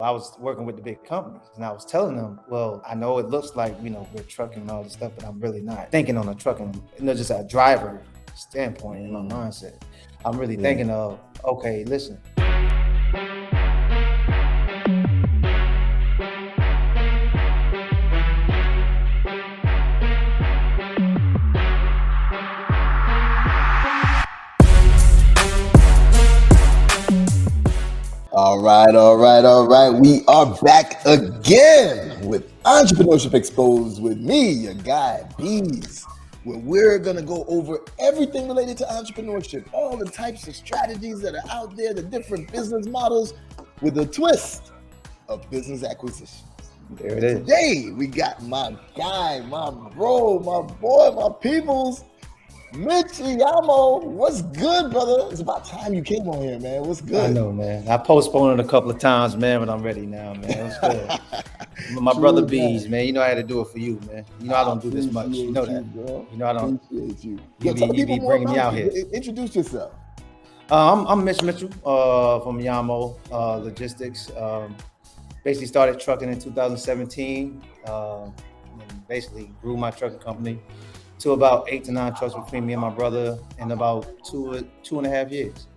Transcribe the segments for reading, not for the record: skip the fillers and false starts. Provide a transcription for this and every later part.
I was working with the big companies and I was telling them, well, I know it looks like, we're trucking and all this stuff, but I'm really not thinking on a trucking, just a driver standpoint in my mindset. I'm really thinking of, okay, listen. All right. We are back again with Entrepreneurship Exposed with me, your guy, Beez, where we're going to go over everything related to entrepreneurship, all the types of strategies that are out there, the different business models with a twist of business acquisition. There it is. Today, we got my guy, my bro, my boy, my peoples, Mitch Eamho. What's good, brother? It's about time you came on here, man. What's good? I know, man. I postponed it a couple of times, man, but I'm ready now, man. What's good? My brother Beez, man. I had to do it for you, man. I don't do this much. You know that. Bro. I don't. Appreciate you. You be bringing me out here. Introduce yourself. I'm Mitch Mitchell from Eamho Logistics. Basically started trucking in 2017. And basically grew my trucking company to about 8 to 9 trucks between me and my brother in about two and a half years.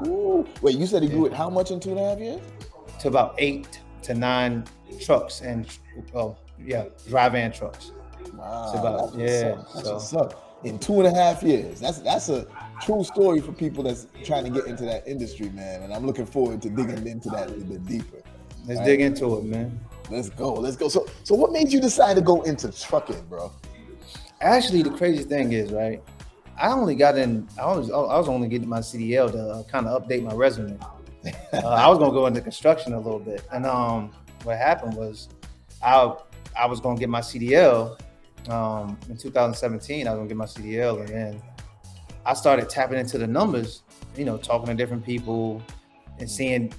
Ooh. Wait, you said he grew it how much in 2.5 years? To about 8 to 9 trucks and dry van trucks. Wow, it's about, that's what's up. In 2.5 years. That's a true story for people that's trying to get into that industry, man. And I'm looking forward to digging into that a little bit deeper. Let's dig into it, man. Let's go. So what made you decide to go into trucking, bro? Actually, the crazy thing is, right, I was only getting my CDL to kind of update my resume. I was going to go into construction a little bit. And what happened was I was going to get my CDL in 2017. I was going to get my CDL. And then I started tapping into the numbers, talking to different people and seeing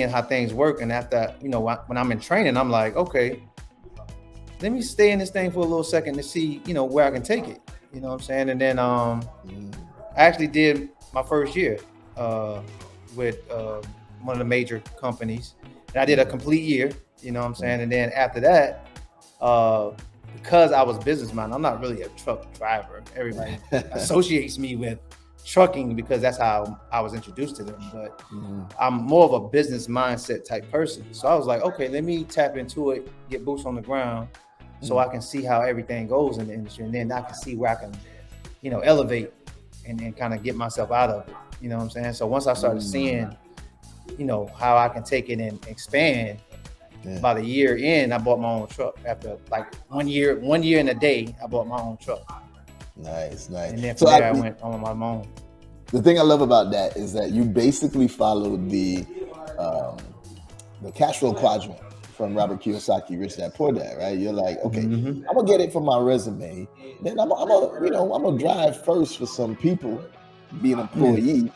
how things work. And after, when I'm in training, I'm like, okay, let me stay in this thing for a little second to see, where I can take it. You know what I'm saying? And then I actually did my first year with one of the major companies. And I did a complete year, you know what I'm saying? And then after that, because I was businessman, I'm not really a truck driver. Everybody associates me with trucking because that's how I was introduced to them. But I'm more of a business mindset type person. So I was like, okay, let me tap into it, get boots on the ground, so I can see how everything goes in the industry, and then I can see where I can, elevate and kind of get myself out of it. You know what I'm saying? So once I started seeing, how I can take it and expand, about a year in, I bought my own truck. After like 1 year and a day, I bought my own truck. Nice. And then from there, I went on my own. The thing I love about that is that you basically followed the cash flow quadrant from Robert Kiyosaki, Rich Dad Poor Dad, right? You're like, okay, I'm gonna get it from my resume. Then I'm gonna drive first for some people, be an employee.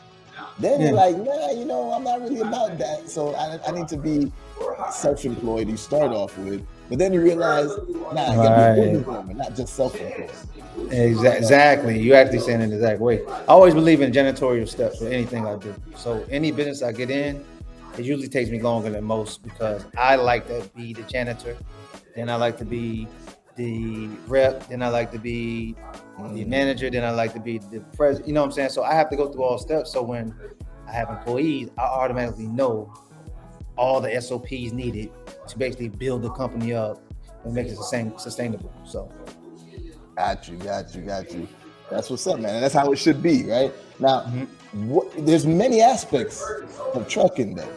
Then you're like, nah, I'm not really about that. So I need to be self-employed. You start off with, but then you realize, I gotta be a business owner, not just self-employed. Exactly. You're actually saying it the exact way. I always believe in janitorial steps with anything I do. So any business I get in, it usually takes me longer than most because I like to be the janitor, then I like to be the rep, then I like to be the manager, then I like to be the president. You know what I'm saying? So I have to go through all steps. So when I have employees, I automatically know all the SOPs needed to basically build the company up and make it sustainable. So. Got you. That's what's up, man. And that's how it should be, right? Now, there's many aspects of trucking, though,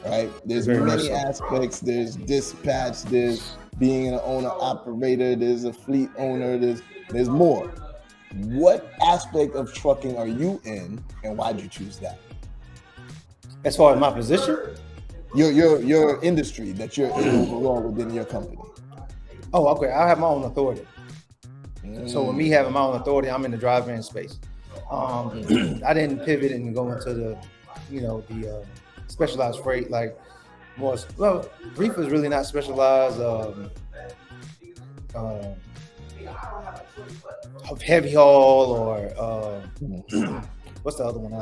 right? There's many aspects. There's dispatch. There's being an owner-operator. There's a fleet owner. There's more. What aspect of trucking are you in, and why'd you choose that? As far as my position? Your industry that you're in overall within your company. Oh, okay. I have my own authority. So with me having my own authority, I'm in the drive van space. I didn't pivot and go into the specialized freight like more. Well, reefer is really not specialized. Heavy haul or what's the other one?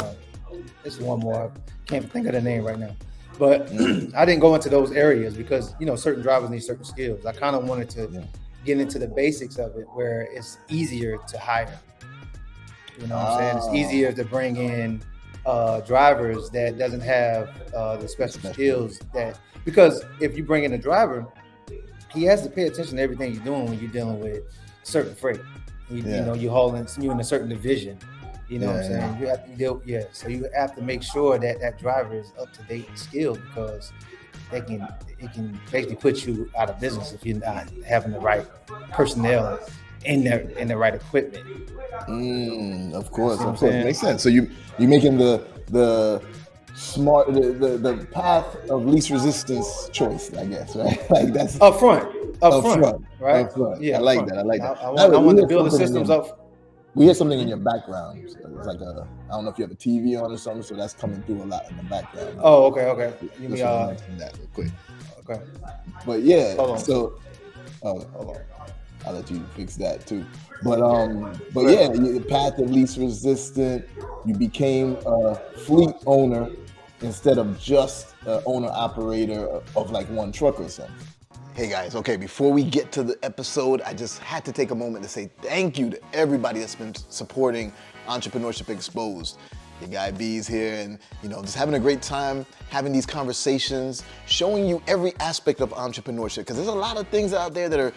It's one more. I can't think of the name right now. But I didn't go into those areas because, certain drivers need certain skills. I kind of wanted to get into the basics of it where it's easier to hire. You know what I'm saying? It's easier to bring in drivers that doesn't have the special skills because if you bring in a driver, he has to pay attention to everything you're doing when you're dealing with certain freight. You're hauling, you're in a certain division. You know what I'm saying? You have to so you have to make sure that driver is up to date and skilled because it can basically put you out of business if you're not having the right personnel in the right equipment. Of course, makes sense. So you making the smart the path of least resistance choice, I guess, right? Like that's up front, right? Up front. Yeah, I like that. I want to build the systems up. We hear something in your background. It's like I don't know if you have a TV on or something, so that's coming through a lot in the background. Oh, okay. Let me mention that real quick. Okay. But yeah, hold on. I'll let you fix that too. But yeah, the path of least resistant. You became a fleet owner instead of just an owner operator of like one truck or something. Hey guys, okay, before we get to the episode, I just had to take a moment to say thank you to everybody that's been supporting Entrepreneurship Exposed. Your guy Beez here, and just having a great time having these conversations, showing you every aspect of entrepreneurship, because there's a lot of things out there that are,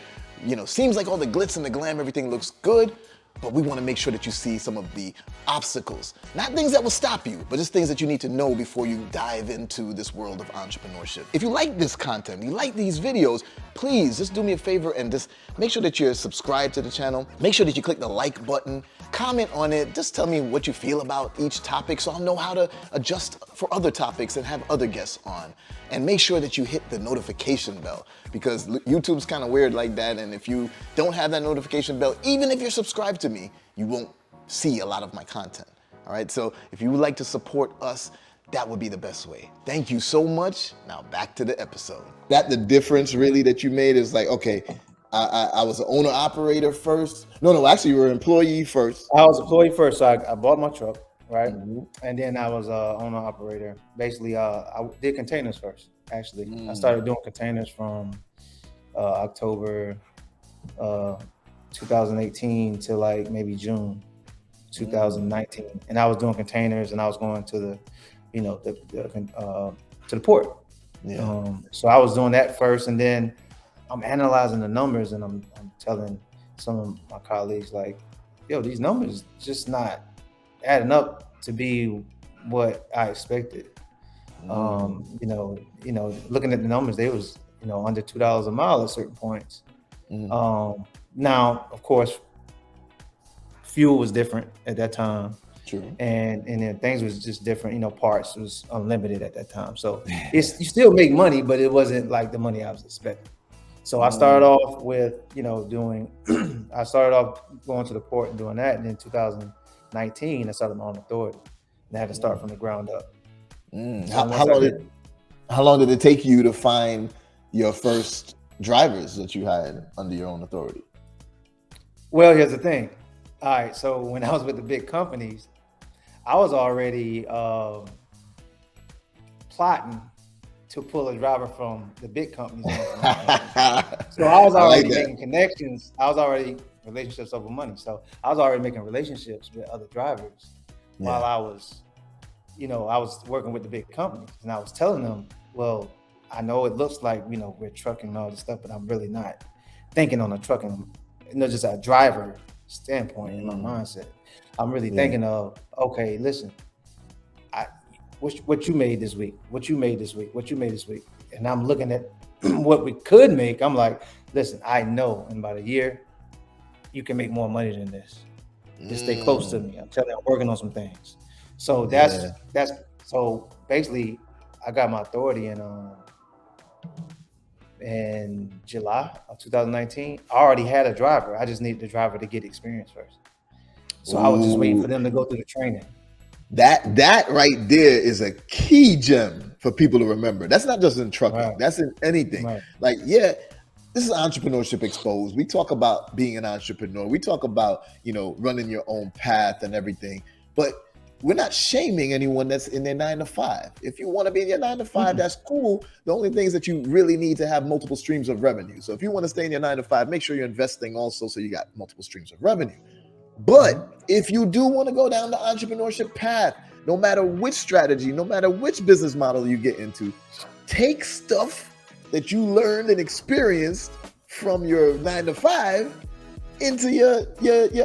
seems like all the glitz and the glam, everything looks good, but we want to make sure that you see some of the obstacles. Not things that will stop you, but just things that you need to know before you dive into this world of entrepreneurship. If you like this content, you like these videos, please just do me a favor and just make sure that you're subscribed to the channel. Make sure that you click the like button, comment on it, just tell me what you feel about each topic so I'll know how to adjust for other topics and have other guests on. And make sure that you hit the notification bell because YouTube's kind of weird like that. And if you don't have that notification bell, even if you're subscribed to me, you won't see a lot of my content. All right, so if you would like to support us, that would be the best way. Thank you so much. Now back to the episode. That the difference really that you made is like, okay, I was an owner operator first. No, actually you were an employee first. I was employee first, so I bought my truck, right? Mm-hmm. And then I was owner operator. Basically, I did containers first, actually. I started doing containers from October 2018 to like maybe June 2019. And I was doing containers and I was going to the, to the port. Yeah. So I was doing that first, and then I'm analyzing the numbers, and I'm telling some of my colleagues like, yo, these numbers just not adding up to be what I expected. Looking at the numbers, they was, under $2 a mile at certain points. Now, of course, fuel was different at that time. True. And then things was just different, parts was unlimited at that time. So you still make money, but it wasn't like the money I was expecting. So I started off with, I started off going to the port and doing that. And then 2019, I started my own authority. And I had to start from the ground up. How long did it take you to find your first drivers that you had under your own authority? Well, here's the thing. All right, so when I was with the big companies, I was already plotting to pull a driver from the big companies. So I was already making connections. I was already relationships over money. So I was already making relationships with other drivers while I was, I was working with the big companies, and I was telling them, well, I know it looks like, we're trucking and all this stuff, but I'm really not thinking on a trucking, just a driver standpoint in my mindset. I'm really thinking of, okay, listen, what you made this week, what you made this week, and I'm looking at what we could make. I'm like, listen, I know in about a year you can make more money than this. Just stay close to me. I'm telling you, I'm working on some things. So that's so basically I got my authority in July of 2019. I already had a driver. I just needed the driver to get experience first. So I was just waiting for them to go through the training. That right there is a key gem for people to remember. That's not just in trucking. Right. That's in anything. Right. Like, this is Entrepreneurship Exposed. We talk about being an entrepreneur. We talk about, running your own path and everything. But we're not shaming anyone that's in their 9 to 5. If you want to be in your 9 to 5, that's cool. The only thing is that you really need to have multiple streams of revenue. So if you want to stay in your 9 to 5, make sure you're investing also so you got multiple streams of revenue. But if you do want to go down the entrepreneurship path, no matter which strategy, no matter which business model you get into, take stuff that you learned and experienced from your 9 to 5 into your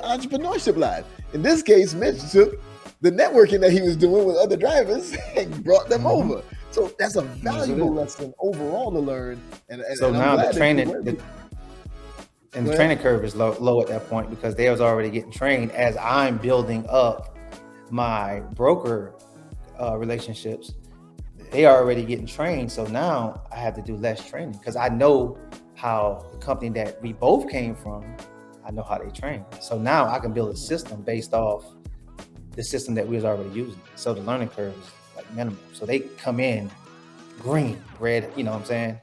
entrepreneurship life. In this case, Mitch took the networking that he was doing with other drivers and brought them over. So that's a valuable lesson overall to learn. And so now the training, the training curve is low at that point because they was already getting trained as I'm building up my broker relationships. They are already getting trained. So now I have to do less training because I know how the company that we both came from, I know how they train. So now I can build a system based off the system that we was already using. So the learning curve is like minimal. So they come in green, red, you know what I'm saying?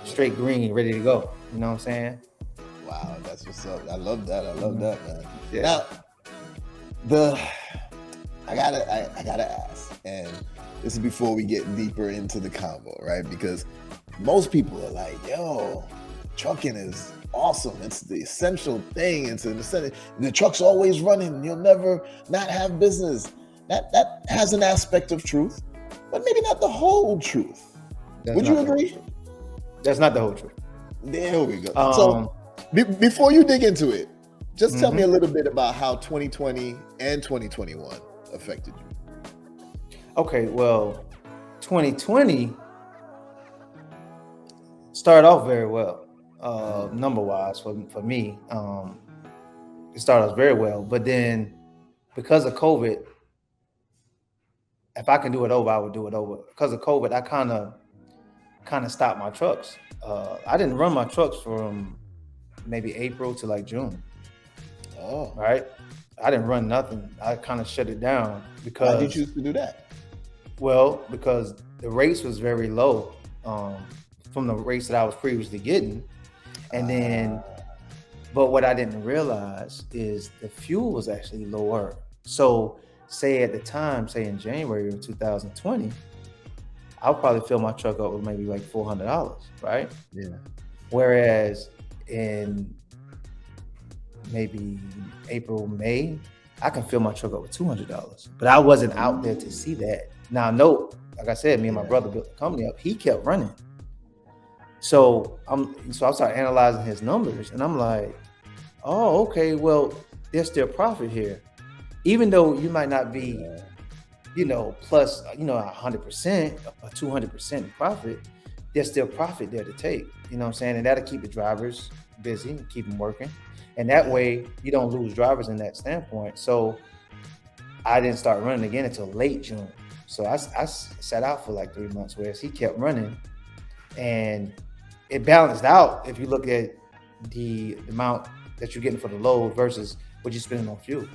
Straight green, ready to go. You know what I'm saying? Wow, that's what's up. I love that. I love that, man. Yeah. Now, I gotta ask, and this is before we get deeper into the convo, right? Because most people are like, yo, trucking is awesome. It's the essential thing. It's an essential. The truck's always running. You'll never not have business. That has an aspect of truth, but maybe not the whole truth. Would you agree? That's not the whole truth. There we go. So before you dig into it, just tell me a little bit about how 2020 and 2021 affected you. Okay, well, 2020 started off very well, number-wise for me. It started off very well, but then because of COVID, if I can do it over, I would do it over. Because of COVID, I kind of stopped my trucks. I didn't run my trucks from maybe April to like June. Oh, right. I didn't run nothing. I kind of shut it down because. Why did you choose to do that? Well, because the rates was very low from the rates that I was previously getting, and then, but what I didn't realize is the fuel was actually lower. So, say at the time, say in January of 2020, I'll probably fill my truck up with maybe like $400, right? Yeah. Whereas in maybe April, May, I can fill my truck up with $200. But I wasn't out there to see that. Now, no, like I said, me and my brother built the company up. He kept running. So I started analyzing his numbers, and I'm like, oh, okay, well, there's still profit here. Even though you might not be, plus, 100% or 200% profit, there's still profit there to take. You know what I'm saying? And that'll keep the drivers busy and keep them working. And that way you don't lose drivers in that standpoint. So I didn't start running again until late June. So I sat out for like 3 months, whereas he kept running, and it balanced out if you look at the amount that you're getting for the load versus what you're spending on fuel.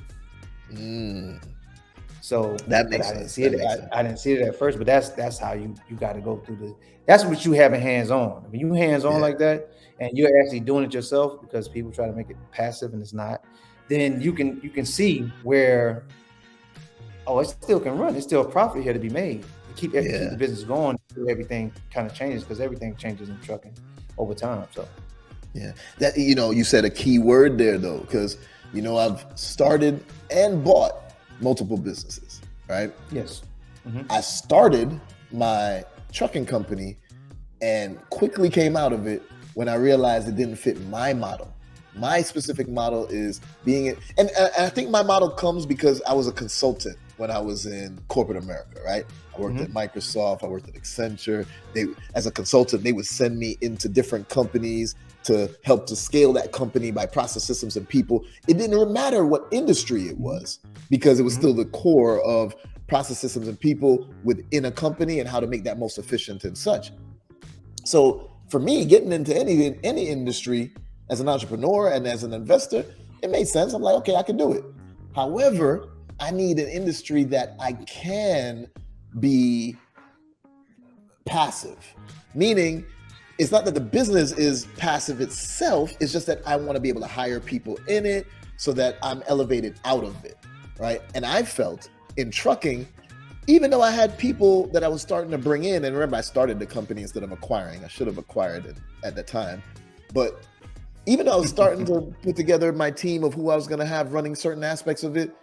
So that makes sense. I didn't see it at first, but that's how you got to go through that's what you having hands on. When you hands on like that, and you're actually doing it yourself, because people try to make it passive and it's not, then you can see where, oh, it still can run. There's still a profit here to be made. Keep the business going. Everything kind of changes, because everything changes in trucking over time. So that you said a key word there though, because I've started and bought multiple businesses, right? Yes. I started my trucking company and quickly came out of it when I realized it didn't fit my model. My specific model is being and I think my model comes because I was a consultant when I was in corporate America, right? I worked at Microsoft, I worked at Accenture. As a consultant, they would send me into different companies to help to scale that company by process, systems, and people. It didn't matter what industry it was, because it was still the core of process, systems, and people within a company and how to make that most efficient and such. So for me, getting into any industry as an entrepreneur and as an investor, it made sense. I'm like, okay, I can do it. However, I need an industry that I can be passive, meaning it's not that the business is passive itself. It's just that I want to be able to hire people in it so that I'm elevated out of it, right? And I felt in trucking, even though I had people that I was starting to bring in, and remember, I started the company instead of acquiring. I should have acquired it at the time. But even though I was starting to put together my team of who I was going to have running certain aspects of it,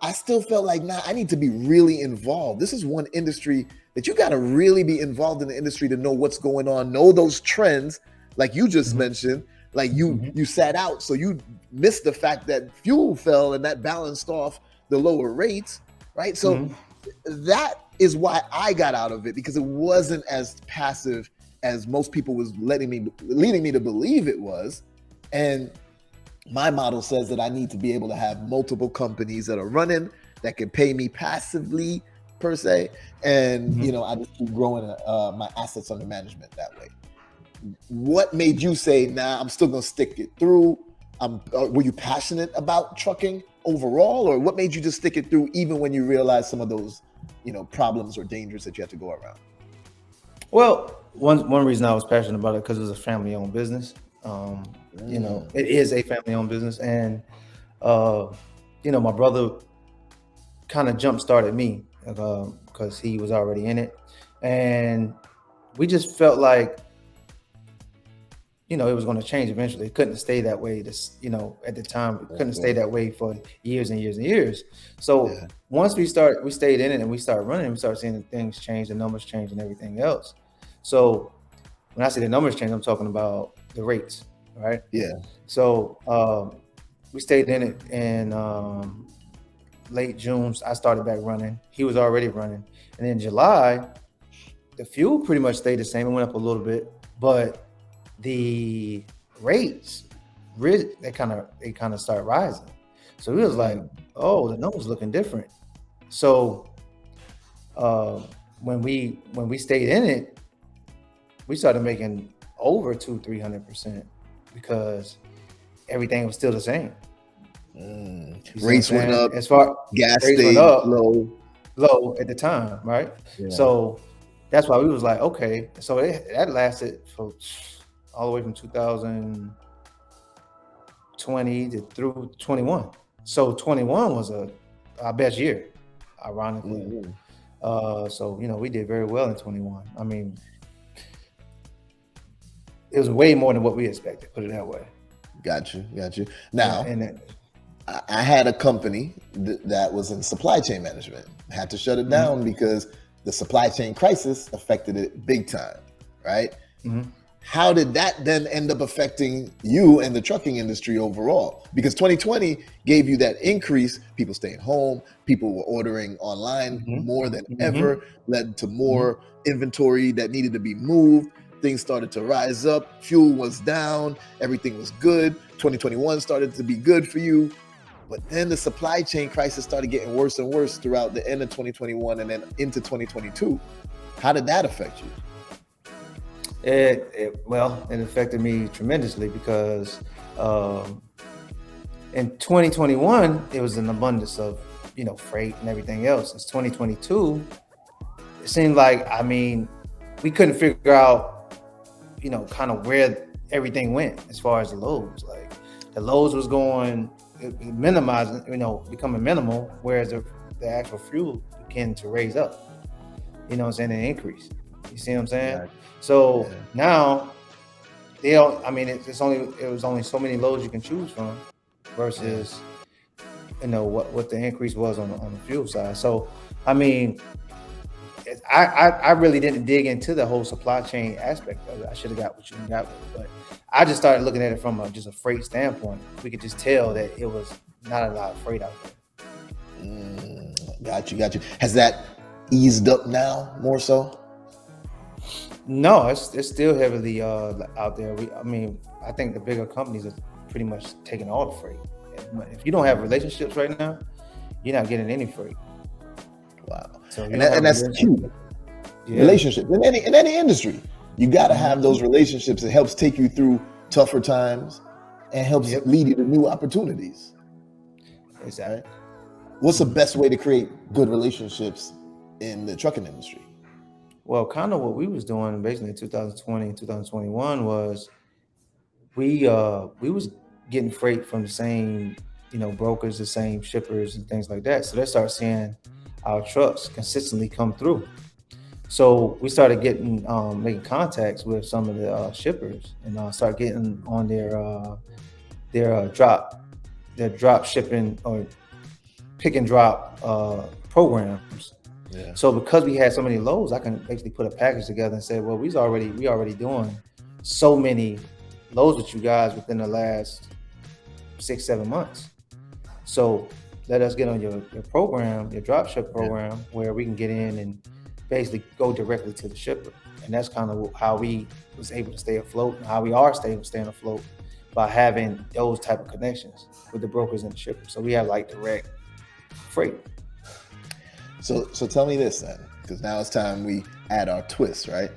I still felt like, I need to be really involved. This is one industry that you got to really be involved in the industry to know what's going on, know those trends, like you just mentioned. Like you sat out, so you missed the fact that fuel fell and that balanced off the lower rates, right? So that is why I got out of it, because it wasn't as passive as most people was leading me to believe it was. And my model says that I need to be able to have multiple companies that are running that can pay me passively per se. And, I just keep growing my assets under management that way. What made you say, I'm still going to stick it through? Were you passionate about trucking overall, or what made you just stick it through even when you realized some of those, problems or dangers that you had to go around? Well, one reason I was passionate about it because it was a family-owned business. It is a family-owned business, and my brother kind of jump-started me because he was already in it, and we just felt like it was going to change eventually. It couldn't stay that way. At the time, it couldn't stay that way for years and years and years. So once we stayed in it and we started running, we started seeing things change, the numbers change and everything else. So when I say the numbers change, I'm talking about the rates, right? Yeah. So we stayed in it, and late June, I started back running. He was already running. And in July, the fuel pretty much stayed the same. It went up a little bit, but the rates really they kind of started rising. So we was like, oh, the numbers looking different. So when we stayed in it, we started making over 200-300% because everything was still the same. Rates went up, as far gas stayed low at the time, right? So that's why we was like, okay. So that lasted for all the way from 2020 through 21. So 21 was our best year, ironically. So we did very well in 21. I mean, it was way more than what we expected, put it that way. Got you. Now, I had a company that was in supply chain management. I had to shut it down because the supply chain crisis affected it big time, right? How did that then end up affecting you and the trucking industry overall? Because 2020 gave you that increase, people staying home, people were ordering online more than ever, led to more inventory that needed to be moved. Things started to rise up, fuel was down, everything was good. 2021 started to be good for you. But then the supply chain crisis started getting worse and worse throughout the end of 2021 and then into 2022. How did that affect you? It affected me tremendously because in 2021 it was an abundance of freight and everything else. It's 2022. It seemed like we couldn't figure out kind of where everything went as far as the loads. Like the loads was going minimizing, becoming minimal, whereas the actual fuel began to raise up. And increase. You see what I'm saying? Right. So now it was only so many loads you can choose from versus what the increase was on the fuel side. So I really didn't dig into the whole supply chain aspect of it. I should have got what you got with it, but I just started looking at it from just a freight standpoint. We could just tell that it was not a lot of freight out there. Got you. Has that eased up now more so? No, it's still heavily out there. I think the bigger companies are pretty much taking all the freight. If you don't have relationships right now, you're not getting any freight. Wow. So and that's key. Yeah. Relationships in any industry, you got to have those relationships. It helps take you through tougher times and helps lead you to new opportunities. Exactly. What's the best way to create good relationships in the trucking industry? Well, kind of what we was doing basically in 2020 and 2021 was we was getting freight from the same brokers, the same shippers and things like that. So they start seeing our trucks consistently come through. So we started getting making contacts with some of the shippers, and start getting on their drop shipping or pick and drop programs. Yeah. So because we had so many loads, I can basically put a package together and say, well, we already doing so many loads with you guys within the last 6-7 months. So let us get on your program, your drop ship program, where we can get in and basically go directly to the shipper. And that's kind of how we was able to stay afloat, and how we are staying afloat, by having those type of connections with the brokers and the shippers. So we have like direct freight. So tell me this then, because now it's time we add our twist, right?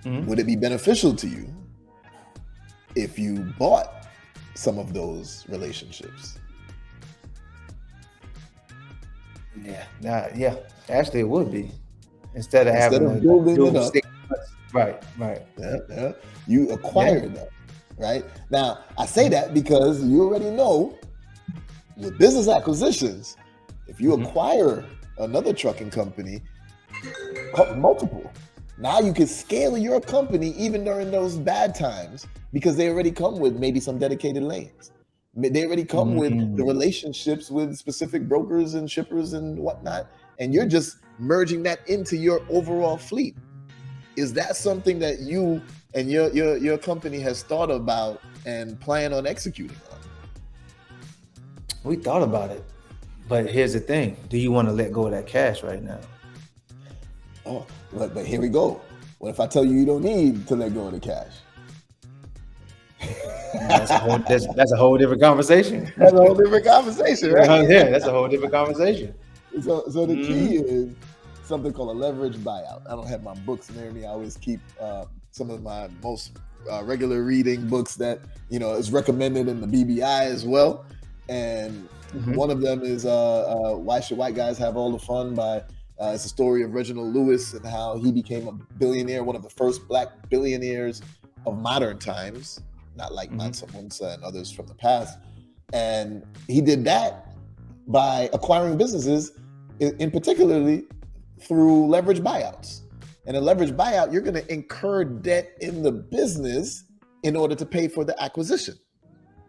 Mm-hmm. Would it be beneficial to you if you bought some of those relationships? Yeah. Actually, it would be. Instead of building it up. Right. Yeah. You acquired them, right? Now, I say that because you already know with business acquisitions, if you acquire another trucking company, multiple, now you can scale your company even during those bad times, because they already come with maybe some dedicated lanes. They already come with the relationships with specific brokers and shippers and whatnot, and you're just merging that into your overall fleet. Is that something that you and your company has thought about and plan on executing on? We thought about it, but here's the thing: do you want to let go of that cash right now? Oh, but here we go. What if I tell you don't need to let go of the cash? That's a whole different conversation. That's a whole different conversation, right? Yeah, that's a whole different conversation. So the key is something called a leverage buyout. I don't have my books near me. I always keep some of my most regular reading books that is recommended in the BBI as well. And one of them is Why Should White Guys Have All the Fun? By it's a story of Reginald Lewis and how he became a billionaire, one of the first Black billionaires of modern times, not like Mansa Musa and others from the past. And he did that by acquiring businesses, in particularly through leverage buyouts. And a leverage buyout, you're going to incur debt in the business in order to pay for the acquisition,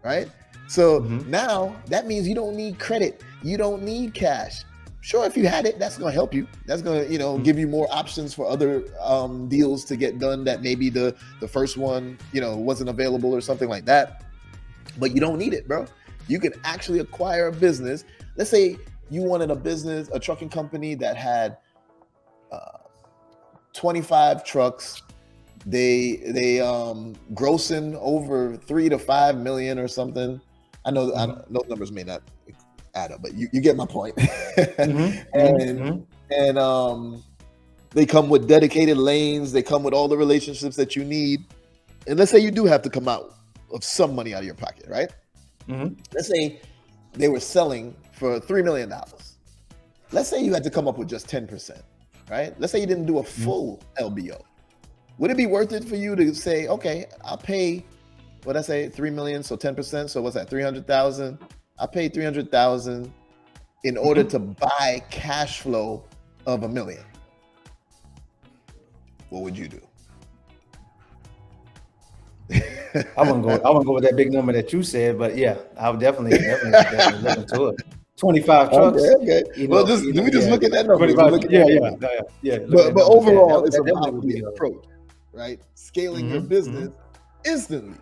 right? So now that means you don't need credit. You don't need cash. Sure, if you had it, that's going to help you. That's going to, give you more options for other deals to get done that maybe the first one, wasn't available or something like that. But you don't need it, bro. You can actually acquire a business. Let's say you wanted a trucking company that had 25 trucks. They grossing over 3 to 5 million or something. I know those numbers may not add up, but you get my point. And they come with dedicated lanes. They come with all the relationships that you need. And let's say you do have to come out of some money out of your pocket, right? Let's say they were selling for $3 million. Let's say you had to come up with just 10%, right? Let's say you didn't do a full LBO. Would it be worth it for you to say, okay, I'll pay, what I say, 3 million, so 10%, so what's that, 300,000? I paid 300,000 in order to buy cash flow of $1 million. What would you do? I wouldn't go with that big number that you said, but yeah, I would definitely look into it. 25 trucks. Okay. Well, we just look at that number. Yeah. But overall, it's about the approach, right? Scaling your business instantly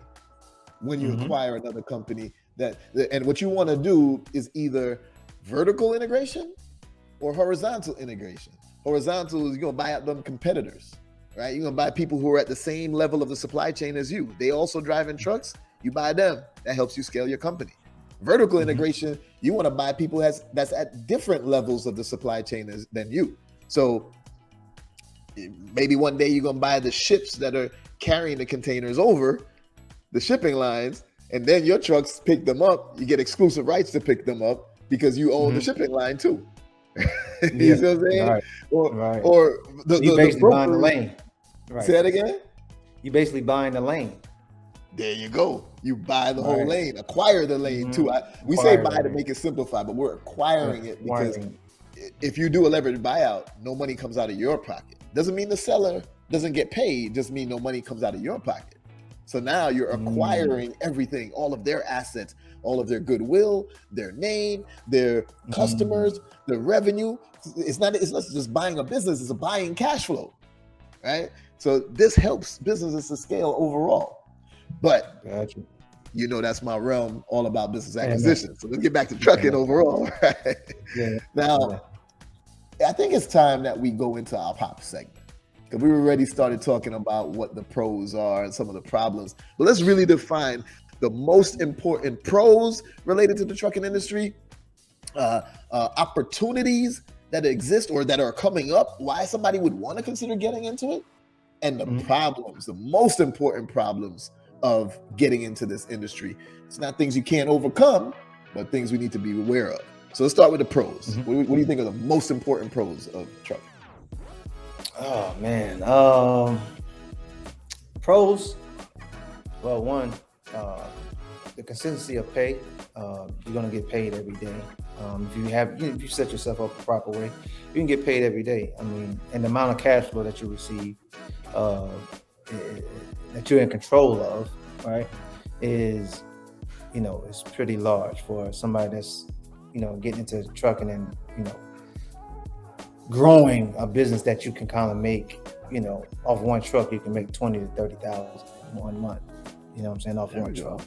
when you acquire another company. And what you want to do is either vertical integration or horizontal integration. Horizontal is you're going to buy out them competitors, right? You're going to buy people who are at the same level of the supply chain as you. They also driving trucks. You buy them. That helps you scale your company. Vertical integration, you want to buy people that's at different levels of the supply chain than you. So maybe one day you're going to buy the ships that are carrying the containers over the shipping lines, and then your trucks pick them up. You get exclusive rights to pick them up because you own the shipping line too. You see what I'm saying? Right. Or you basically buying the lane. Right. Say that again? You basically buying the lane. There you go. You buy the whole lane, acquire the lane too. We say buy to make it simplified, but we're acquiring it because if you do a leveraged buyout, no money comes out of your pocket. Doesn't mean the seller doesn't get paid, just mean no money comes out of your pocket. So now you're acquiring everything, all of their assets, all of their goodwill, their name, their customers, their revenue. It's not just buying a business, it's a buying cash flow, right? So this helps businesses to scale overall. But gotcha. You know, that's my realm, all about business acquisition. So let's get back to trucking overall, right? Now, I think it's time that we go into our pop segment, because we already started talking about what the pros are and some of the problems. But let's really define the most important pros related to the trucking industry, opportunities that exist or that are coming up, why somebody would want to consider getting into it, and the problems, the most important problems of getting into this industry. It's not things you can't overcome, but things we need to be aware of. So let's start with the pros. What do you think are the most important pros of trucking? Oh man, pros. Well, one, the consistency of pay. You're gonna get paid every day. If you set yourself up the proper way, you can get paid every day. I mean, and the amount of cash flow that you receive, that you're in control of, right, is pretty large for somebody that's getting into trucking and growing a business that you can kind of make, off one truck, you can make 20 to 30,000 in 1 month. You know what I'm saying? Off one truck.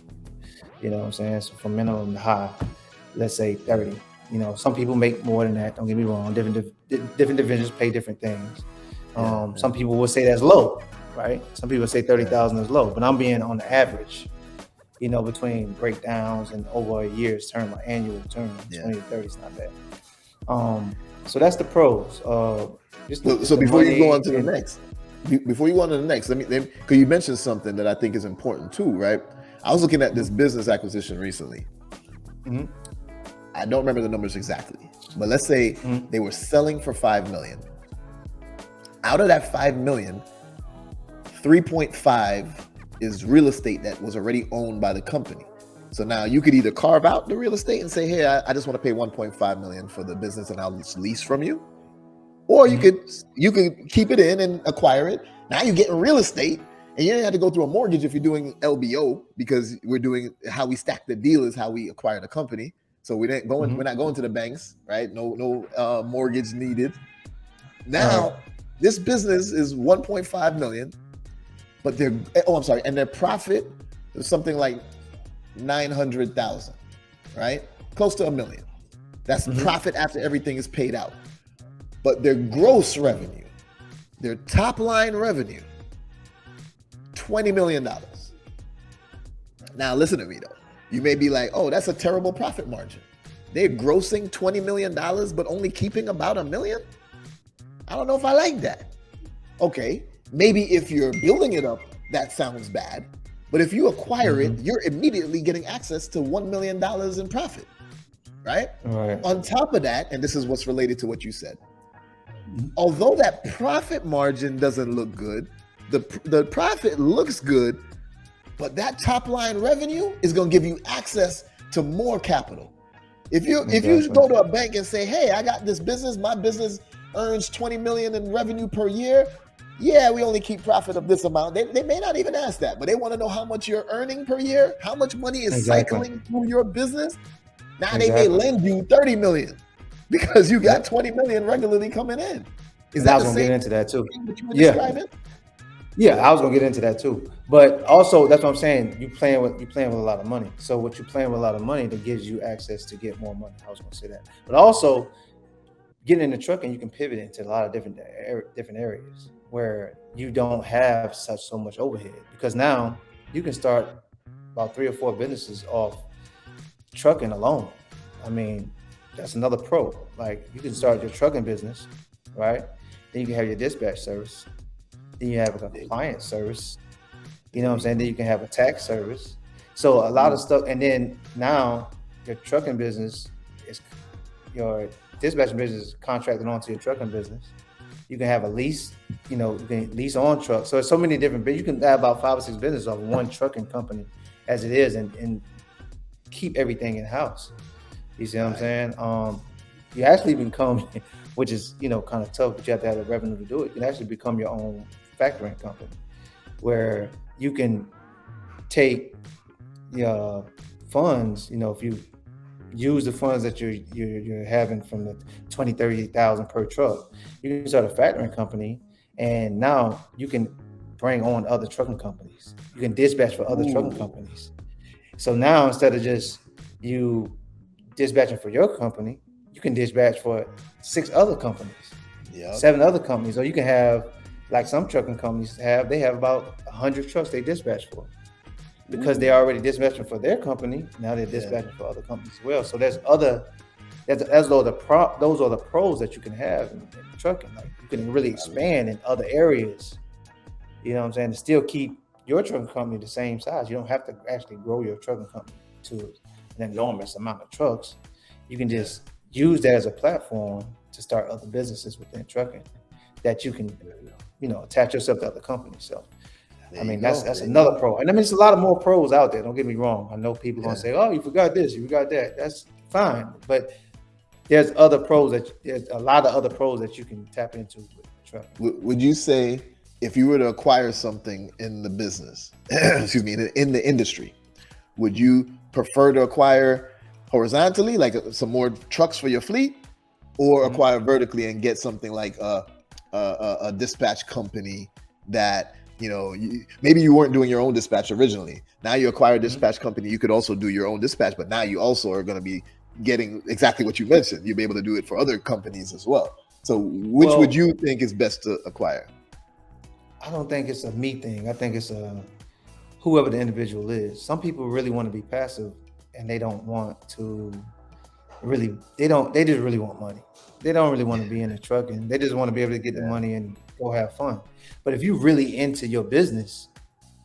You know what I'm saying? So from minimum to high, let's say 30. Some people make more than that. Don't get me wrong. Different divisions pay different things. Some people will say that's low, right? Some people say 30,000 is low, but I'm being on the average, between breakdowns and over a year's term, or annual term, 20 to 30 is not bad. So that's the pros. So before you go on to the next, let me, because you mentioned something that I think is important too, right? I was looking at this business acquisition recently. I don't remember the numbers exactly, but let's say they were selling for $5 million. Out of that $5 million, 3.5 is real estate that was already owned by the company. So now you could either carve out the real estate and say, hey, I just want to pay 1.5 million for the business and I'll just lease from you. Or you could keep it in and acquire it. Now you're getting real estate, and you didn't have to go through a mortgage if you're doing LBO, because we're doing how we stack the deal is how we acquire the company. So we're not going to the banks, right? No mortgage needed. Now this business is 1.5 million, but their profit is something like 900,000, right? Close to $1 million. That's profit after everything is paid out. But their gross revenue, their top line revenue, $20 million. Now listen to me though. You may be like, oh, that's a terrible profit margin. They're grossing $20 million, but only keeping about $1 million? I don't know if I like that. Okay, maybe if you're building it up, that sounds bad. But if you acquire it, you're immediately getting access to $1 million in profit, right? On top of that, and this is what's related to what you said, although that profit margin doesn't look good, the profit looks good, but that top line revenue is going to give you access to more capital. If you go to a bank and say, hey, I got this business, my business earns 20 million in revenue per year. Yeah, we only keep profit of this amount. They may not even ask that, but they want to know how much you're earning per year, how much money is cycling through your business. Now they may lend you 30 million because you got 20 million regularly coming in. Is that I was going to get into that too. Yeah, I was going to get into that too. But also, that's what I'm saying. You're playing with a lot of money. So what you're playing with a lot of money that gives you access to get more money. I was going to say that. But also, getting in the trucking, you can pivot into a lot of different areas where you don't have so much overhead, because now you can start about 3 or 4 businesses off trucking alone. I mean, that's another pro. Like, you can start your trucking business, right? Then you can have your dispatch service. Then you have a compliance service. You know what I'm saying? Then you can have a tax service. So a lot of stuff. And then now your trucking business your dispatching business is contracted onto your trucking business. You can have a lease, you can lease on trucks. So it's so many different, but you can have about 5 or 6 businesses off one trucking company as it is, and keep everything in house. You see what I'm saying? you actually become, which is, you know, kind of tough, but you have to have the revenue to do it. You can actually become your own factoring company where you can take your funds, you know, if you use the funds that you're having from the 20,000-30,000 per truck, you can start a factoring company, and now you can bring on other trucking companies. You can dispatch for other trucking companies. So now instead of just you dispatching for your company, you can dispatch for 6 other companies, 7 other companies, or you can have, like some trucking companies they have about 100 trucks they dispatch for. Because they're already dispatching for their company, now they're dispatching for other companies as well. So those are the pros that you can have in trucking. Like, you can really expand in other areas, you know what I'm saying, to still keep your trucking company the same size. You don't have to actually grow your trucking company to an enormous amount of trucks. You can just use that as a platform to start other businesses within trucking that you can, you know, attach yourself to other companies. So I mean, that's another pro. And I mean, there's a lot of more pros out there. Don't get me wrong. I know people gonna say, "Oh, you forgot this, you forgot that." That's fine, but there's a lot of other pros that you can tap into with trucking. Would you say, if you were to acquire something in the business, excuse me, in the industry, would you prefer to acquire horizontally, like some more trucks for your fleet, or acquire vertically and get something like a dispatch company that, you know, maybe you weren't doing your own dispatch originally. Now you acquire a dispatch company, you could also do your own dispatch, but now you also are going to be getting exactly what you mentioned. You'll be able to do it for other companies as well. So which would you think is best to acquire? I don't think it's a me thing. I think it's whoever the individual is. Some people really want to be passive and they don't want to really, they just really want money. They don't really want to be in the trucking. They just want to be able to get the money and go have fun. But if you're really into your business,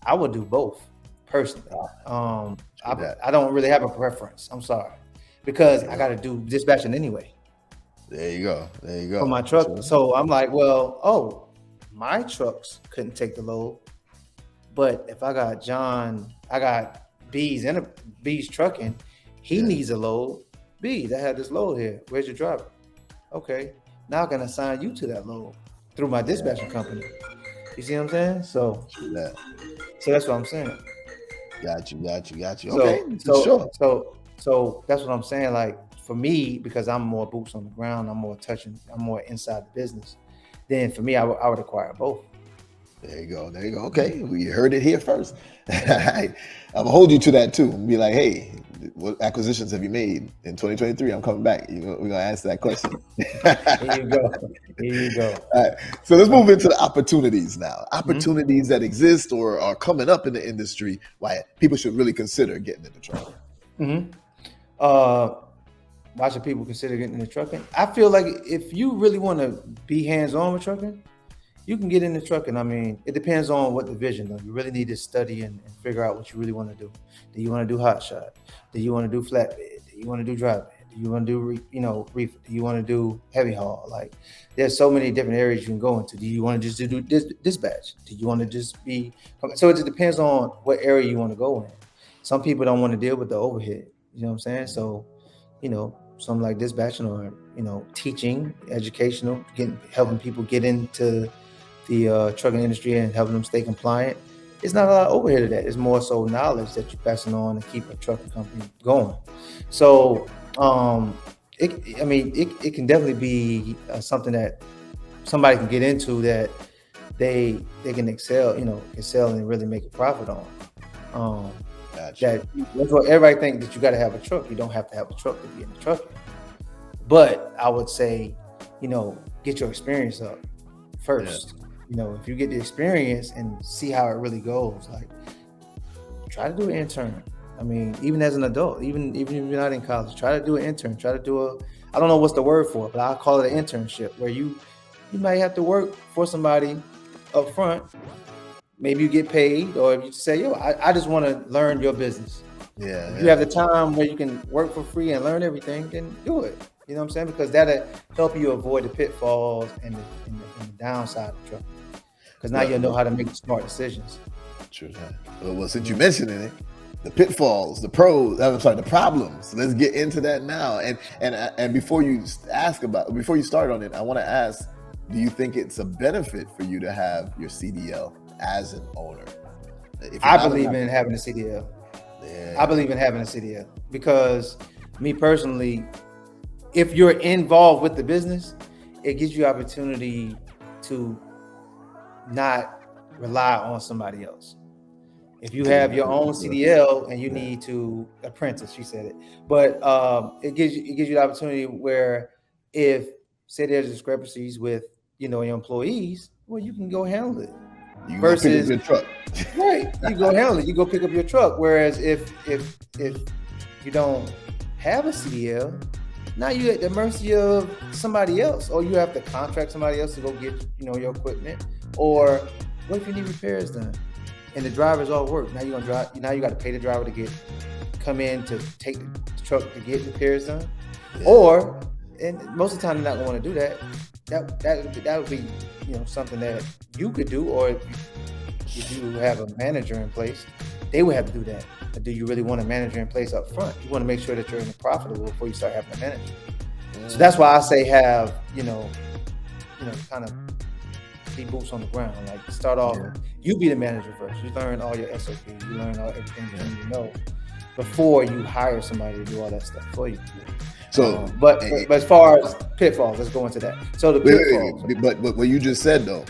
I would do both personally. I don't really have a preference. I'm sorry, because I got to do dispatching anyway. There you go. For my truck. So I'm like, well, my trucks couldn't take the load, but if I got Beez and Beez trucking, he needs a load. Beez, I have this load here. Where's your driver? Okay, now I can assign you to that load through my dispatching company. You see what I'm saying? So that's what I'm saying. Got you. Okay. So that's what I'm saying. Like, for me, because I'm more boots on the ground, I'm more inside the business. Then for me, I would acquire both. There you go. Okay, we heard it here first. I'm gonna hold you to that too. And be like, hey, what acquisitions have you made in 2023? I'm coming back. We're gonna answer that question. Here you go. All right. So let's move into the opportunities now. Opportunities that exist or are coming up in the industry. Why people should really consider getting into trucking. Why should people consider getting into trucking? I feel like if you really want to be hands-on with trucking, you can get into trucking. I mean, it depends on what division though. You really need to study and figure out what you really want to do. Do you want to do hot shot? Do you want to do flatbed? Do you want to do dry bed? Do you want to do reefer? Do you want to do heavy haul? Like, there's so many different areas you can go into. Do you want to just do dispatch? Do you want to just be? So it just depends on what area you want to go in. Some people don't want to deal with the overhead. You know what I'm saying? So, something like dispatching or teaching, educational, helping people get into the trucking industry and helping them stay compliant. It's not a lot of overhead of that. It's more so knowledge that you're passing on to keep a trucking company going. So it can definitely be something that somebody can get into that they can excel and really make a profit on. That's what everybody thinks, that you got to have a truck. You don't have to have a truck to be in the trucking. But I would say, get your experience up first. If you get the experience and see how it really goes, like, try to do an intern. I mean, even as an adult, even if you're not in college, try to do an intern. Try to do I don't know what's the word for it, but I'll call it an internship, where you might have to work for somebody up front. Maybe you get paid, or if you say, I just want to learn your business. If you have the time where you can work for free and learn everything, then do it. You know what I'm saying? Because that'll help you avoid the pitfalls and the downside of trucking. Because now you'll know how to make smart decisions. True that. Well, since you mentioned it, the pitfalls, the problems. Let's get into that now. And before you start on it, I want to ask, do you think it's a benefit for you to have your CDL as an owner? I believe in having a CDL. Yeah. I believe in having a CDL because me personally, if you're involved with the business, it gives you opportunity to not rely on somebody else. If you have your own CDL and you need to apprentice, she said it, but it gives you the opportunity where if say there's discrepancies with your employees, well, you can go handle it. You versus pick up your truck, right? You go handle it. You go pick up your truck. Whereas if you don't have a CDL, now you're at the mercy of somebody else, or you have to contract somebody else to go get your equipment. Or what if you need repairs done? And the drivers all work. Now you're gonna drive. Now you got to pay the driver to come in to take the truck to get repairs done. Yeah. And most of the time they're not gonna want to do that. That would be something that you could do, or if you have a manager in place, they would have to do that. But do you really want a manager in place up front? You want to make sure that you're profitable before you start having a manager. Yeah. So that's why I say have kind of be boots on the ground. Like start off, you be the manager first. You learn all your SOPs, you learn everything you need to know before you hire somebody to do all that stuff for you. So, but as far as pitfalls, let's go into that. So the pitfalls. But what you just said though,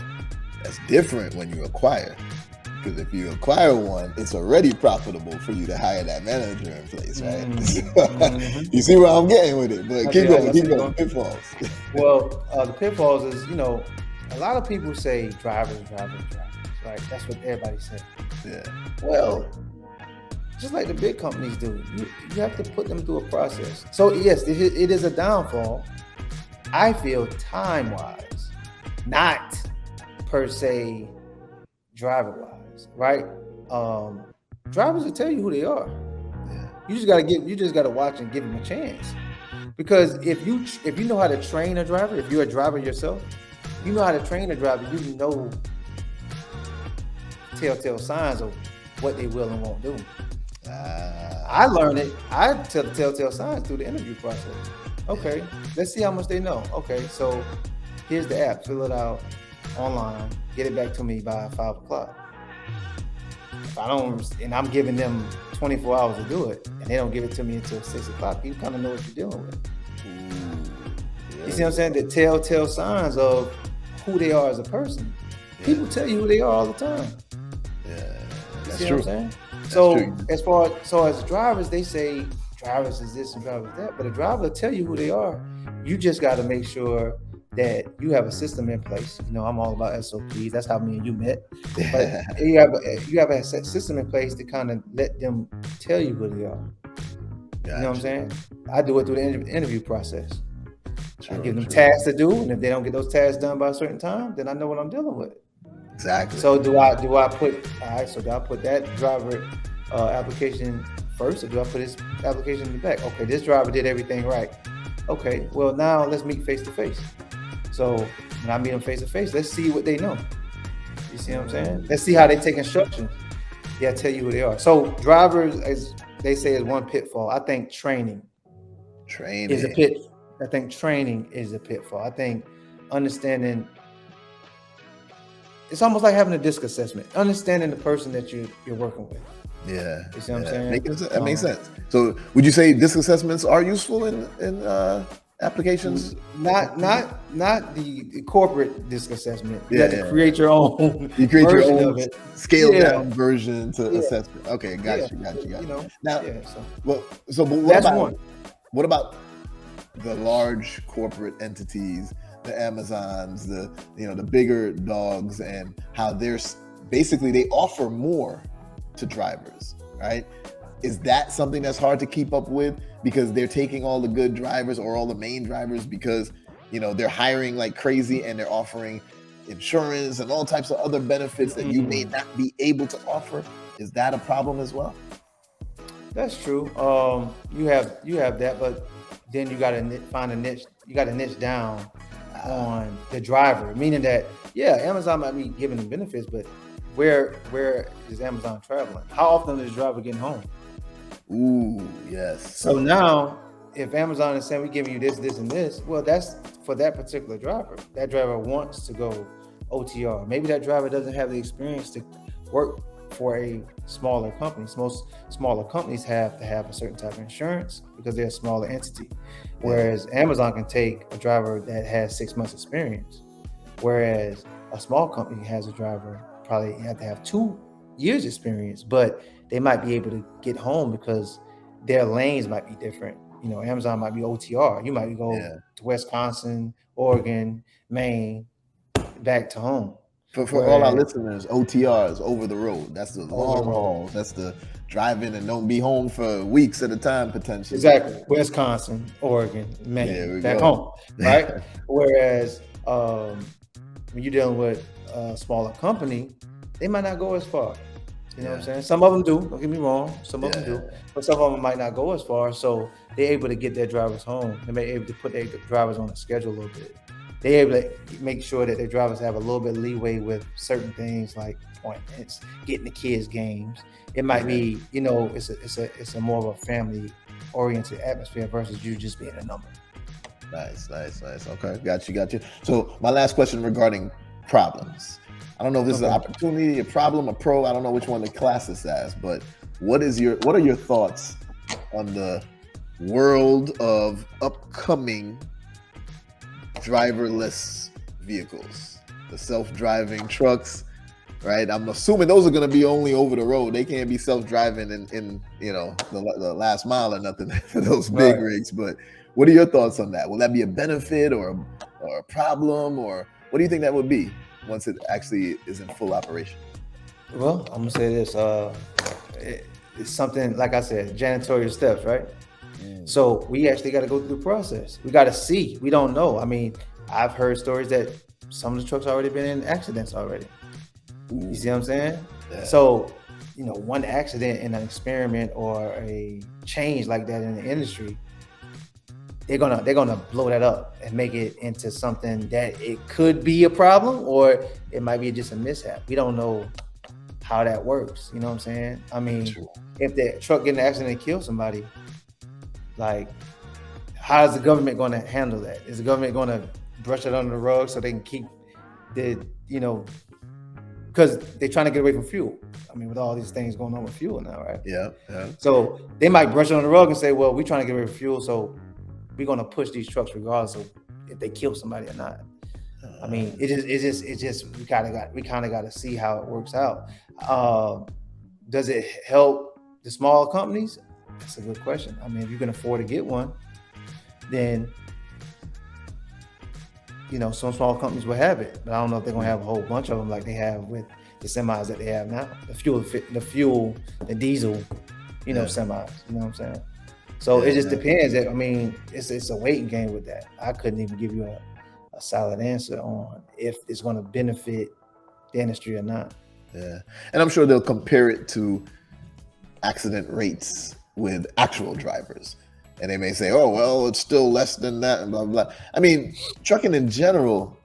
that's different when you acquire. Because if you acquire one, it's already profitable for you to hire that manager in place, right? Mm-hmm. You see where I'm getting with it, but keep going. Pitfalls. Well, the pitfalls is a lot of people say drivers, right? That's what everybody says. Yeah. Well, just like the big companies do, you have to put them through a process. So yes, it is a downfall. I feel time-wise, not per se driver-wise, right? Drivers will tell you who they are. Yeah. You just gotta watch and give them a chance. Because if you know how to train a driver, if you're a driver yourself, you know how to train a driver. You know telltale signs of what they will and won't do. I learned it. I tell the telltale signs through the interview process. Okay, let's see how much they know. Okay, so here's the app. Fill it out online. Get it back to me by 5:00. If I don't, and I'm giving them 24 hours to do it, and they don't give it to me until 6:00, you kind of know what you're dealing with. You see what I'm saying? The telltale signs of who they are as a person. People tell you who they are all the time. Yeah, that's true. What I'm saying? So as drivers, they say drivers is this and drivers is that, but a driver will tell you who they are. You just got to make sure that you have a system in place. I'm all about SOPs. That's how me and you met. But you have a system in place to kind of let them tell you who they are. Gotcha. You know what I'm saying? I do it through the interview process. I give them tasks to do, and if they don't get those tasks done by a certain time, then I know what I'm dealing with. Exactly. So do I put that driver application first, or do I put his application in the back? Okay, this driver did everything right. Okay, well now let's meet face to face. So when I meet them face to face, let's see what they know. You see what I'm saying? Let's see how they take instructions. Yeah, I tell you who they are. So drivers, as they say, is one pitfall. I think training is a pitfall. I think training is a pitfall. I think understanding, it's almost like having a disc assessment, understanding the person that you're working with. Yeah. You see what I'm saying? That makes sense. So would you say disc assessments are useful in applications? Not the corporate disc assessment. You have to create your own. You create your own scaled down version to assessment. Okay, got you. Now, what about the large corporate entities, the Amazons, the bigger dogs, and how they're basically they offer more to drivers, right? Is that something that's hard to keep up with because they're taking all the good drivers or all the main drivers because they're hiring like crazy and they're offering insurance and all types of other benefits that you may not be able to offer? Is that a problem as well? That's true. You have that, but then you got to find a niche. You got to niche down on the driver, meaning that Amazon might be giving them benefits, but where is Amazon traveling? How often is the driver getting home? Ooh, yes. So now, if Amazon is saying we're giving you this, this, and this, well, that's for that particular driver. That driver wants to go OTR. Maybe that driver doesn't have the experience to work for a smaller company. Most smaller companies have to have a certain type of insurance because they're a smaller entity. Whereas Amazon can take a driver that has 6 months experience. Whereas a small company has a driver probably have to have 2 years experience, but they might be able to get home because their lanes might be different. You know, Amazon might be OTR. You might go to Wisconsin, Oregon, Maine, back to home. For all our listeners, OTRs, over the road. That's the long hauls. That's the driving and don't be home for weeks at a time potentially. Exactly. Wisconsin, Oregon, Maine, back home, right? Whereas when you're dealing with a smaller company, they might not go as far. You know what I'm saying? Some of them do, don't get me wrong. Some of them do, but some of them might not go as far. So they're able to get their drivers home. They're able to put their drivers on a schedule a little bit. They're able to make sure that their drivers have a little bit of leeway with certain things like appointments, getting the kids games. It might be, you know, it's a more of a family oriented atmosphere versus you just being a number. Nice. Okay, got you. So my last question regarding problems. I don't know if this is an opportunity, a problem, a pro. I don't know which one to class this as, but what are your thoughts on the world of upcoming driverless vehicles, the self-driving trucks, right? I'm assuming those are going to be only over the road. They can't be self-driving in you know, the last mile or nothing for those big rigs. But what are your thoughts on that? Will that be a benefit or a problem, or what do you think that would be once it actually is in full operation? Well, I'm gonna say this. It's something, like I said, janitorial steps, right? So we actually got to go through the process. We got to see. We don't know. I mean, I've heard stories that some of the trucks already been in accidents already. You see what I'm saying? Yeah. So, you know, one accident in an experiment or a change like that in the industry, they're gonna blow that up and make it into something that it could be a problem or it might be just a mishap. We don't know how that works. You know what I'm saying? I mean, if the truck get in an accident and kill somebody, like, how is the government going to handle that? Is the government going to brush it under the rug so they can keep the, you know, because they're trying to get away from fuel. I mean, with all these things going on with fuel now, right? Yeah. So they might brush it on the rug and say, well, we're trying to get away from fuel, so we're going to push these trucks regardless of if they kill somebody or not. I mean, it just we kind of got to see how it works out. Does it help the smaller companies? That's a good question. I mean, if you can afford to get one, then, you know, some small companies will have it, but I don't know if they're gonna have a whole bunch of them like they have with the semis that they have now. The diesel, you know, semis. You know what I'm saying? So it just depends. I mean, it's a waiting game with that. I couldn't even give you a solid answer on if it's gonna benefit the industry or not. Yeah, and I'm sure they'll compare it to accident rates with actual drivers, and they may say, oh, well, it's still less than that and blah blah. I mean, trucking in general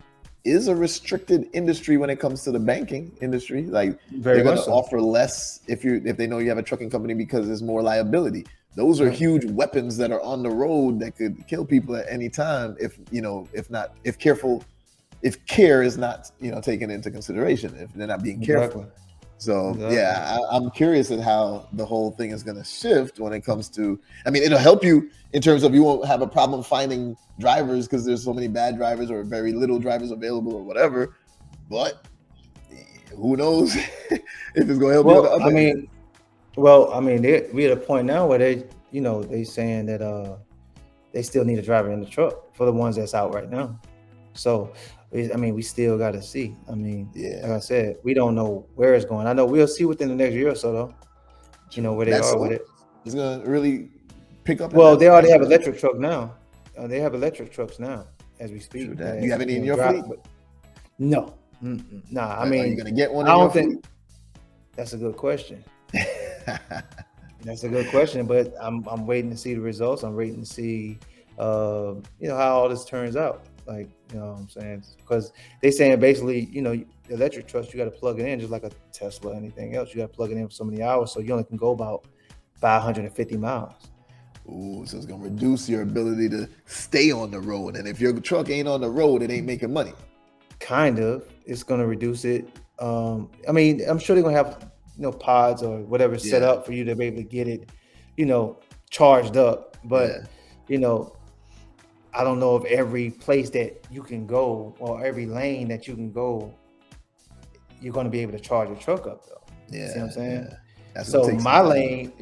is a restricted industry when it comes to the banking industry. Like, they're going to offer less if they know you have a trucking company because there's more liability. Those are huge weapons that are on the road that could kill people at any time if care is not, you know, taken into consideration, if they're not being careful. So I'm curious at how the whole thing is going to shift when it comes to, I mean, it'll help you in terms of you won't have a problem finding drivers because there's so many bad drivers or very little drivers available or whatever. But who knows if it's going to help you. I mean, we at a point now where they saying that they still need a driver in the truck for the ones that's out right now. So, I mean, we still got to see. I mean, like I said, we don't know where it's going. I know we'll see within the next year or so, though, you know, where they are with it. It's going to really pick up. Well, they already have electric truck now. They have electric trucks now as we speak. Do you have any in your fleet? No. Nah, I mean, are you going to get one? I don't think. That's a good question. That's a good question, but I'm waiting to see the results. I'm waiting to see, you know, how all this turns out. Like, you know what I'm saying? Because they saying basically, you know, the electric trucks, you got to plug it in just like a Tesla or anything else. You got to plug it in for so many hours. So you only can go about 550 miles. Ooh, so it's gonna reduce your ability to stay on the road. And if your truck ain't on the road, it ain't making money. Kind of. It's gonna reduce it. I mean, I'm sure they're gonna have pods or whatever set up for you to be able to get it, charged up. But I don't know if every place that you can go or every lane that you can go, you're gonna be able to charge your truck up though. Yeah. See what I'm saying? That's so my lanes,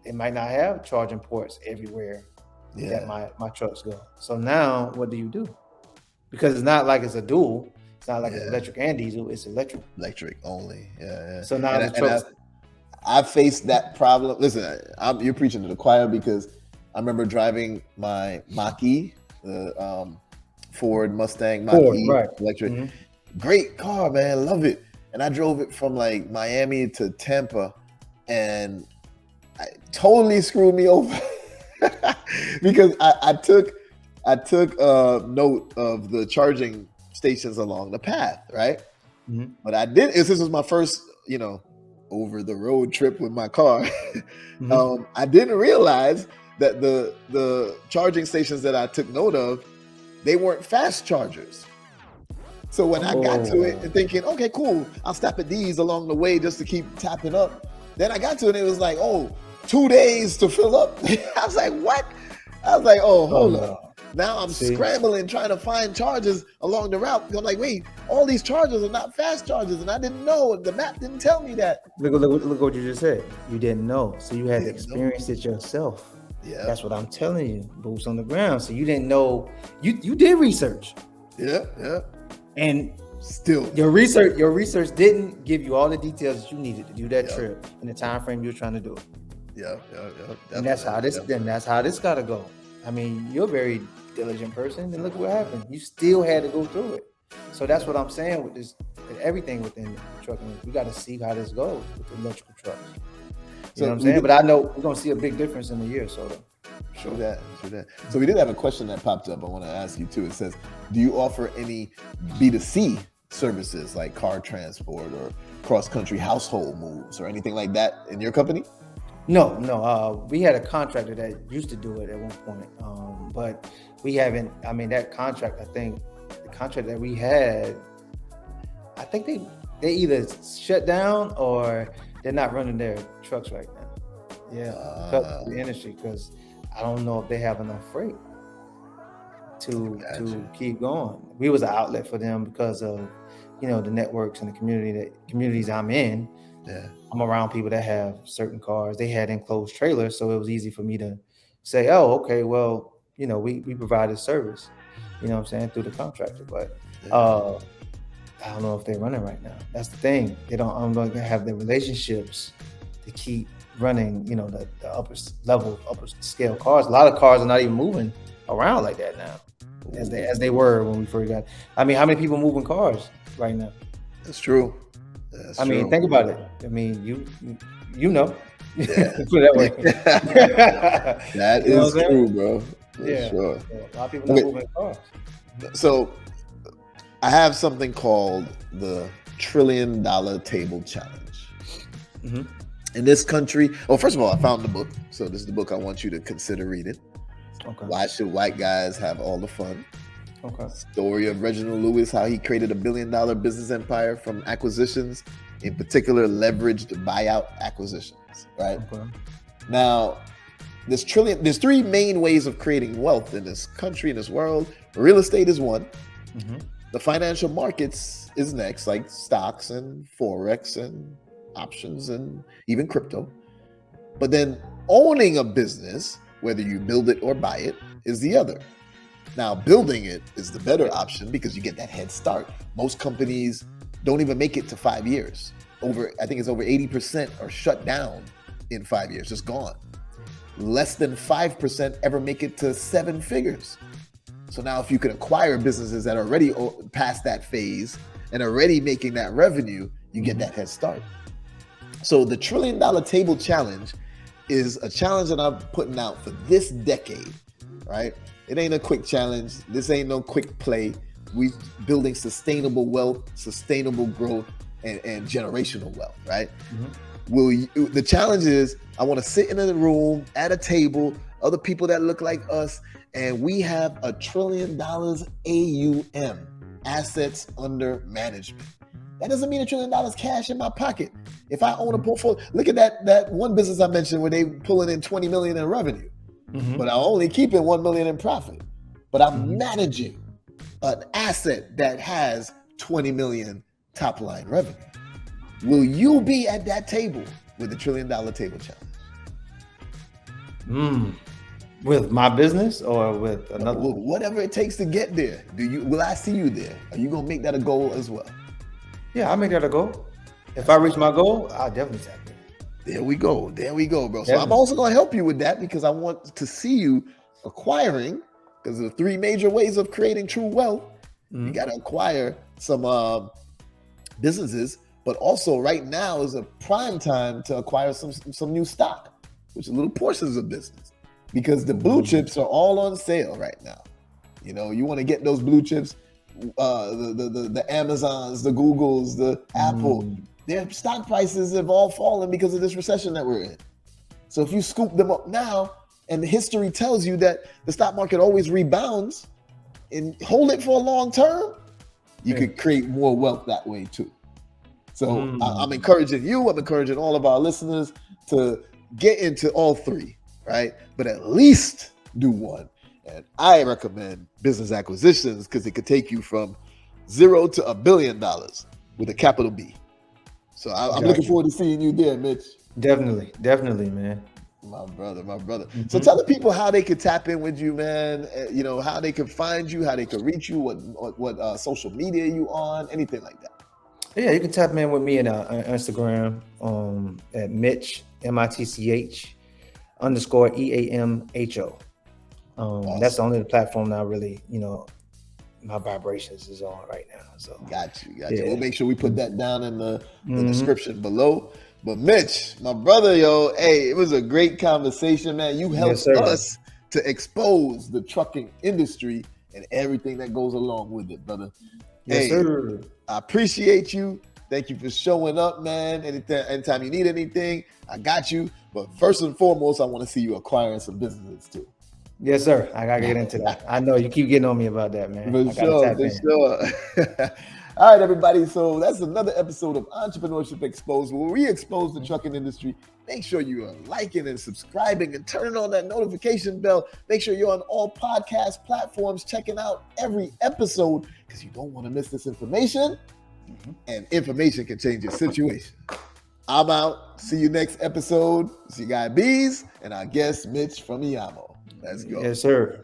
it might not have charging ports everywhere that my trucks go. So now what do you do? Because it's not like it's a dual. It's not like it's electric and diesel. It's electric. Electric only. Yeah. So now the trucks. I faced that problem. Listen, you're preaching to the choir because I remember driving my Mach-E, the Ford Mustang Mach-E electric. Mm-hmm. Great car, man. Love it. And I drove it from like Miami to Tampa, and I totally screwed me over because I took note of the charging stations along the path, right? Mm-hmm. But I did. This was my first, over the road trip with my car. Mm-hmm. I didn't realize that the charging stations that I took note of, they weren't fast chargers. So when I got to it and thinking, okay, cool, I'll stop at these along the way just to keep tapping up. Then I got to it and it was like, 2 days to fill up. I was like, what? I was like, hold up. Now I'm scrambling trying to find chargers along the route. I'm like, wait, all these chargers are not fast chargers, and I didn't know. The map didn't tell me that. Look what you just said. You didn't know, so you had to experience it yourself. Yeah, that's what I'm telling you. Boots on the ground. So you didn't know. You did research. Yeah. And still, your research didn't give you all the details that you needed to do that trip in the time frame you were trying to do it. Yeah. And that's how this got to go. I mean, you're a very diligent person, and look what happened. You still had to go through it. So that's what I'm saying with this, with everything within trucking. We got to see how this goes with the electrical trucks. You know what I'm saying? But I know we're gonna see a big difference in a year or so. Sure that. So we did have a question that popped up. I want to ask you too. It says, do you offer any B2C services like car transport or cross-country household moves or anything like that in your company? No. We had a contractor that used to do it at one point, but we haven't. I mean, that contract. I think the contract that we had, I think they either shut down or they're not running their trucks right now. Yeah, cut the industry because I don't know if they have enough freight to keep going. We was an outlet for them because of the networks and the communities I'm in. Yeah, I'm around people that have certain cars. They had enclosed trailers, so it was easy for me to say, "Oh, okay, well, we provide a service." You know what I'm saying, through the contractor, but I don't know if they're running right now. That's the thing. They don't. I'm going to have the relationships to keep running. The upper scale cars. A lot of cars are not even moving around like that now, as they were when we first got. I mean, how many people moving cars right now? That's true. I mean, think about it. I mean, you know. Yeah. Put it that way. That is true, bro. For sure. Yeah, a lot of people are moving cars. So I have something called the $1 Trillion Table Challenge. Mm-hmm. In this country, first of all, I found the book. So this is the book I want you to consider reading. Okay. Why should white guys have all the fun? Okay. Story of Reginald Lewis, how he created $1 billion business empire from acquisitions, in particular leveraged buyout acquisitions, right? Okay. Now, there's 3 main ways of creating wealth in this country, in this world. Real estate is one. Mm-hmm. The financial markets is next, like stocks and Forex and options and even crypto. But then owning a business, whether you build it or buy it, is the other. Now, building it is the better option because you get that head start. Most companies don't even make it to 5 years. I think it's over 80% are shut down in 5 years, just gone. Less than 5% ever make it to 7 figures. So now if you can acquire businesses that are already past that phase and already making that revenue, you get that head start. So the $1 Trillion Table Challenge is a challenge that I'm putting out for this decade, right? It ain't a quick challenge. This ain't no quick play. We building sustainable wealth, sustainable growth, and generational wealth, right? Mm-hmm. The challenge is, I want to sit in a room at a table, other people that look like us, and we have $1 trillion AUM, assets under management. That doesn't mean $1 trillion cash in my pocket. If I own a portfolio, look at that one business I mentioned where they pulling in 20 million in revenue, but I only keeping 1 million in profit. But I'm managing an asset that has 20 million top line revenue. Will you be at that table with the $1 trillion table challenge? With my business or with another? Whatever it takes to get there. Will I see you there? Are you gonna make that a goal as well? Yeah, I'll make that a goal. If I reach my goal, I'll definitely tap in. There we go, bro. So Definitely. I'm also gonna help you with that because I want to see you acquiring, because the 3 major ways of creating true wealth. You gotta acquire some businesses, but also right now is a prime time to acquire some new stock, which is little portions of business, because the blue chips are all on sale right now. You know, you want to get those blue chips, the Amazons, the Googles, the Apple. Their stock prices have all fallen because of this recession that we're in. So if you scoop them up now, and the history tells you that the stock market always rebounds, and hold it for a long term, you could create more wealth that way too. So I'm encouraging you, I'm encouraging all of our listeners to get into all 3, right? But at least do one. And I recommend business acquisitions because it could take you from 0 to $1 billion with a capital B. So I'm looking forward to seeing you there, Mitch. Definitely, man. My brother. So tell the people how they could tap in with you, man. You know, how they could find you, how they could reach you, what social media you on, anything like that. Yeah, you can tap in with me on Instagram at Mitch, MITCH _EAMHO. Awesome. That's the only platform that I really, my vibrations is on right now. So got you. We'll make sure we put that down in the description below. But Mitch, my brother, hey, it was a great conversation, man. You helped us to expose the trucking industry and everything that goes along with it, brother. Yes, sir. I appreciate you. Thank you for showing up, man. Anytime you need anything, I got you. But first and foremost, I want to see you acquiring some businesses too. Yes, sir. I gotta get into that. I know you keep getting on me about that, man. For sure. All right, everybody. So that's another episode of Entrepreneurship Exposed, where we expose the trucking industry. Make sure you are liking and subscribing and turning on that notification bell. Make sure you're on all podcast platforms, checking out every episode, because you don't want to miss this information. And information can change your situation. I'm out. See you next episode. See you guy Beez and our guest Mitch from Eamho. Let's go. Yes, sir.